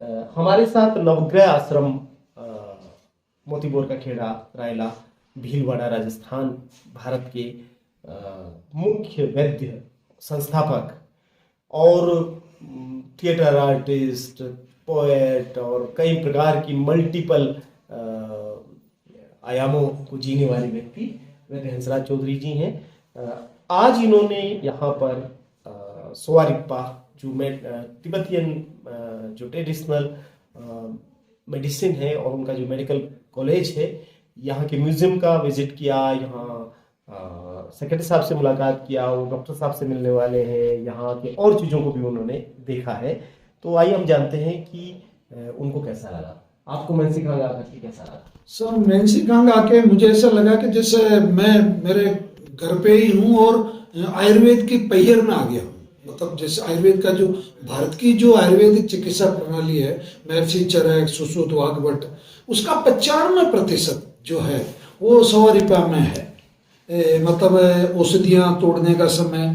हमारे साथ नवग्रह आश्रम मोतीबोर का खेड़ा, रायला, भीलवाड़ा, राजस्थान, भारत के मुख्य वैद्य, संस्थापक और थिएटर आर्टिस्ट, पोएट और कई प्रकार की मल्टीपल आयामों को जीने वाले व्यक्ति वैद्य हंसराज चौधरी जी हैं। आज इन्होंने यहाँ पर सोवा रिग्पा जो तिब्बतियन जो ट्रेडिशनल मेडिसिन है और उनका जो मेडिकल कॉलेज है, यहाँ के म्यूजियम का विजिट किया, यहाँ सेक्रेटरी साहब से मुलाकात किया, वो डॉक्टर साहब से मिलने वाले हैं, यहाँ के और चीज़ों को भी उन्होंने देखा है। तो आइए हम जानते हैं कि उनको कैसा लगा। आपको मेंसी खांग आकर के कैसा लगा? सर, मेंसी खांग आके मुझे ऐसा लगा कि जैसे मैं मेरे घर पे ही हूँ और आयुर्वेद की पहियर में आ गया हूँ। मतलब जैसे आयुर्वेद का जो भारत की जो आयुर्वेदिक चिकित्सा प्रणाली है, महर्षि चरक, सुश्रुत, वाग्भट, उसका 95% जो है वो सोवा रिग्पा में है। मतलब औषधियाँ तोड़ने का समय,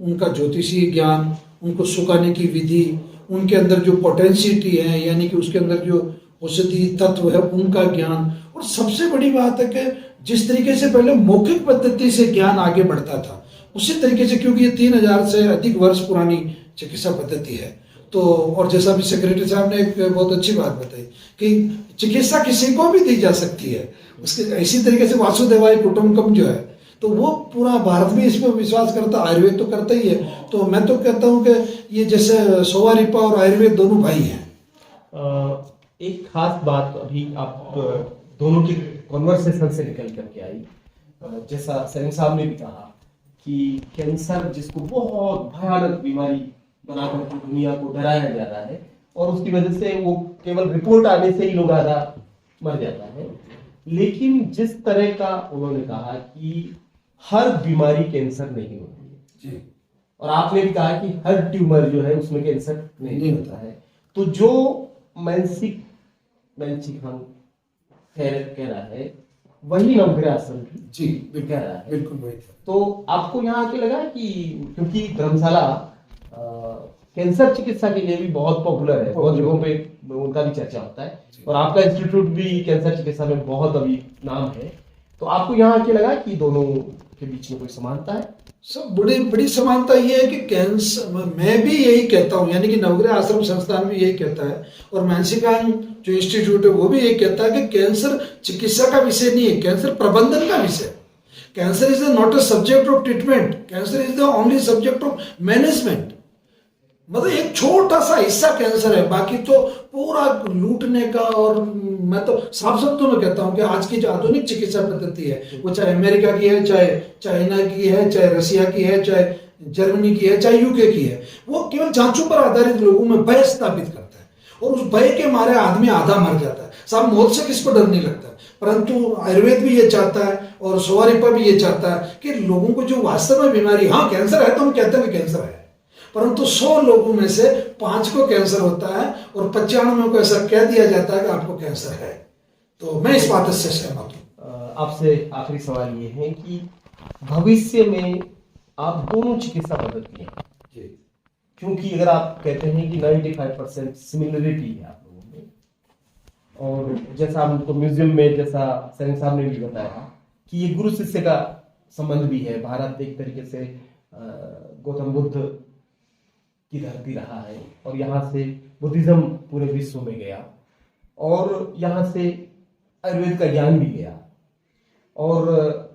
उनका ज्योतिषीय ज्ञान, उनको सुखाने की विधि, उनके अंदर जो पोटेंशियलिटी है यानी कि उसके अंदर जो औषधि तत्व है उनका ज्ञान, और सबसे बड़ी बात है कि जिस तरीके से पहले मौखिक पद्धति से ज्ञान आगे बढ़ता था उसी तरीके से, क्योंकि ये 3000 से अधिक वर्ष पुरानी चिकित्सा पद्धति है। तो और जैसा भी सेक्रेटरी साहब ने एक बहुत अच्छी बात बताई कि चिकित्सा किसी को भी दी जा सकती है, उसके इसी तरीके से वासुदेवाय कुटुंबकम जो है, तो वो पूरा भारत भी इस पर विश्वास करता, आयुर्वेद तो करता ही है। तो मैं तो कहता हूँ कि ये जैसे सोवा रिग्पा और आयुर्वेद दोनों भाई हैं। एक खास बात अभी आप दोनों की कॉन्वर्सेशन से निकल करके आई, जैसा सलीम साहब ने भी कहा कि कैंसर जिसको बहुत भयानक बीमारी बनाकर के दुनिया को डराया जा रहा है और उसकी वजह से वो केवल रिपोर्ट आने से ही लोग आधा मर जाता है, लेकिन जिस तरह का उन्होंने कहा कि हर बीमारी कैंसर नहीं होती है जी, और आपने भी कहा कि हर ट्यूमर जो है उसमें कैंसर नहीं होता है। तो जो मेंसी खांग कह रहा है वही नवग्रह आश्रम जी कह रहा है, बिल्कुल वही। तो आपको यहाँ आके लगा कि क्योंकि धर्मशाला कैंसर चिकित्सा के लिए भी बहुत पॉपुलर है, बहुत जगहों पे उनका भी चर्चा होता है और आपका इंस्टीट्यूट भी कैंसर चिकित्सा में बहुत अभी नाम है, तो आपको यहाँ आके लगा कि दोनों के बीच में कोई समानता है? सब बड़ी समानता ये है कि कैंसर, मैं भी यही कहता हूँ, यानी कि नवग्रह आश्रम संस्थान भी यही कहता है और मेंसी खांग जो इंस्टीट्यूट है वो भी यही कहता है कि कैंसर चिकित्सा का विषय नहीं है, कैंसर प्रबंधन का विषय। Cancer is not a subject of treatment, cancer is the only subject of management. मतलब एक छोटा सा हिस्सा कैंसर है, बाकी तो पूरा लूटने का। और मैं तो साफ शब्दों में कहता हूं कि आज की जो आधुनिक चिकित्सा पद्धति है, वो चाहे अमेरिका की है, चाहे चाइना की है, चाहे रशिया की है, चाहे जर्मनी की है, चाहे यूके की है, वो केवल जांचों पर आधारित लोगों में भय स्थापित करता है और उस भय के मारे आदमी आधा मर जाता है। साहब, मौत से किसको डर नहीं लगता, परंतु आयुर्वेद भी ये चाहता है और सोवा रिग्पा भी ये चाहता है कि लोगों को जो वास्तव में बीमारी, हाँ कैंसर है तो हम कहते हैं कि कैंसर है, परंतु 100 लोगों में से 5 को कैंसर होता है और 95 को ऐसा कह दिया जाता है कि आपको कैंसर है। तो मैं इस बात से सहमत हूँ। आपसे आखिरी सवाल ये है कि भविष्य में आप दोनों चिकित्सा पद्धतियां, क्योंकि अगर आप कहते हैं कि 95% सिमिलरिटी है आप लोगों में, और जैसा हमको म्यूजियम में जैसा सलीम साहब ने भी बताया कि ये गुरु शिष्य का संबंध भी है, भारत एक तरीके से गौतम बुद्ध की धरती रहा है और यहाँ से बुद्धिज्म पूरे विश्व में गया और यहाँ से आयुर्वेद का ज्ञान भी गया। और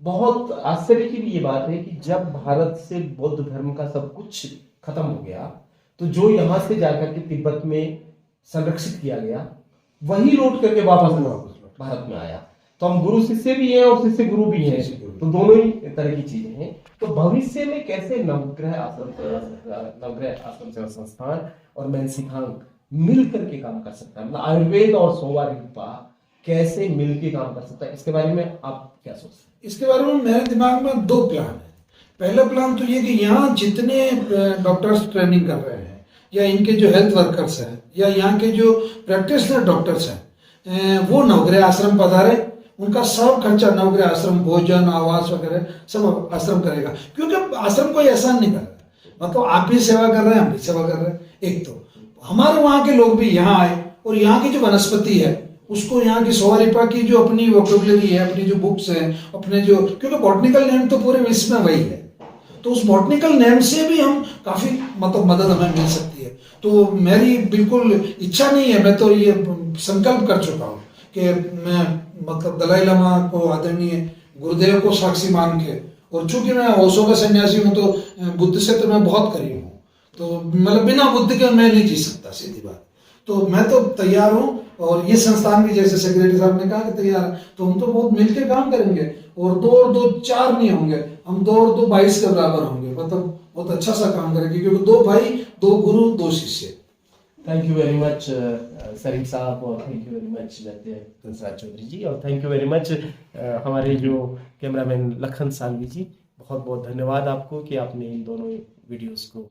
बहुत आश्चर्य की भी ये बात है कि जब भारत से बौद्ध धर्म का सब कुछ खत्म हो गया तो जो यहाँ से जाकर के तिब्बत में संरक्षित किया गया वही लौट करके वापस भारत में आया। तो हम गुरु शिष्य भी हैं और शिष्य गुरु भी हैं, तो दोनों ही तरह की चीजें हैं। तो भविष्य में कैसे नवग्रह आश्रम सेवा संस्थान और मेंसी खांग मिल करके काम कर सकता है, मतलब आयुर्वेद और सोवा रिग्पा कैसे मिलके काम कर सकता है, इसके बारे में आप क्या सोचते हैं? इसके बारे में मेरे दिमाग में 2 प्लान है। पहला प्लान तो ये कि यहाँ जितने डॉक्टर्स ट्रेनिंग कर रहे हैं या इनके जो हेल्थ वर्कर्स हैं या यहाँ के जो प्रैक्टिशनर डॉक्टर्स हैं वो नवग्रह आश्रम पधारे, उनका सब खर्चा नवग्रह आश्रम, भोजन, आवास वगैरह सब आश्रम करेगा, क्योंकि आश्रम कोई एहसान नहीं कर रहा, मतलब आप भी सेवा कर रहे हैं, हम भी सेवा कर रहे हैं। एक तो हमारे वहाँ के लोग भी यहाँ आए और यहाँ की जो वनस्पति है उसको, यहाँ की सौरिपा की जो अपनी वोकेबुलरी है, अपनी जो बुक्स हैं, अपने जो, क्योंकि बॉटनिकल नेम तो पूरे विश्व में वही है, तो उस बॉटनिकल नेम से भी हम काफी मतलब मदद हमें मिल सकती है। तो मेरी बिल्कुल इच्छा नहीं है, मैं तो ये संकल्प कर चुका हूँ कि मैं मतलब दलाई लामा को, आदरणीय गुरुदेव को साक्षी मान के, और चूंकि मैं ओशो का सन्यासी हूँ तो बुद्ध से तो मैं बहुत करीब हूँ, तो मतलब बिना बुद्ध के मैं नहीं जी सकता, सीधी बात। तो मैं तो तैयार हूँ, और ये संस्थान भी जैसे सेक्रेटरी साहब ने कहा कि तैयार है, तो हम तो बहुत मिलकर काम करेंगे, और 2 और 2 4 नहीं होंगे, हम 2 और 2 22 के बराबर होंगे, मतलब बहुत अच्छा सा काम करेंगे, क्योंकि 2 भाई 2 गुरु 2 शिष्य। Thank you very much Salim साहब, और thank you very much Kansraj Chaudhary ji, और थैंक यू वेरी मच हमारे जो कैमरामैन लखन सालवी जी। बहुत बहुत धन्यवाद आपको कि आपने इन दोनों वीडियोस को